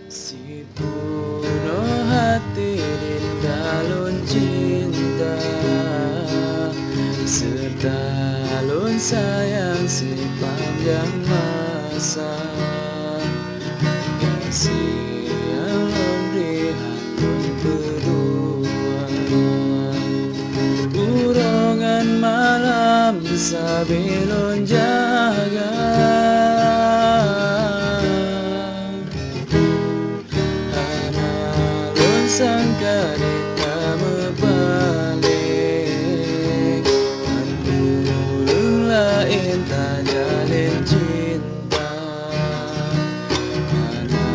Si penuh hati di dalam cinta, setalun sayang sepanjang masa. Kasih yang memberi hatun berdua, urongan malam sabilon jaga. Sangka kita berbalik, Andurung lain tak jalin cinta. Mana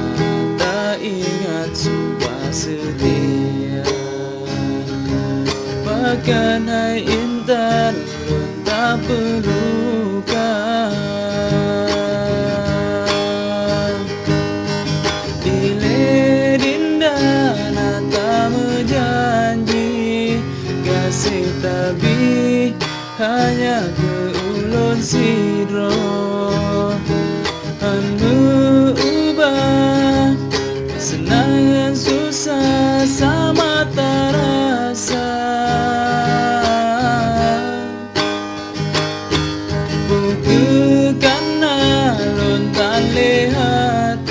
tak ingat sumpah setia, bahkan hai intan pun tak perlukan. Kasih tapi hanya ke ulun sidro, anu ubah senang susah sama terasa. Bukan lontan lihat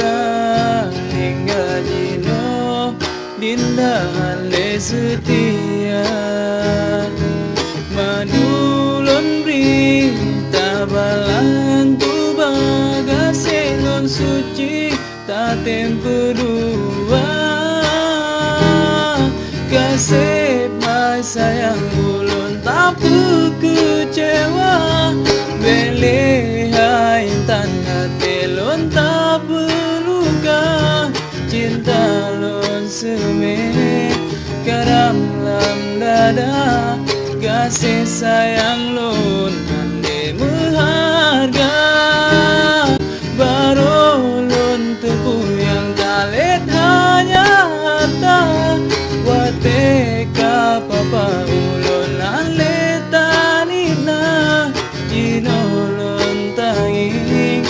hingga jino dinda le setia. Madulon berita balan tu bagasih lon suci tak tempo dua. Kasih mai sayang ulun tak kecewa, beli hai tanah telon tak berluka. Cinta lon semeh karam lam dada, kasih sayang lun ande berharga. Baru lun tepu yang kalet hanya harta, wate kapapa ulun ale tanina. Jino lun tanging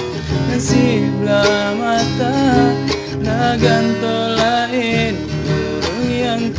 nasib lah mata, nagantolain burung yang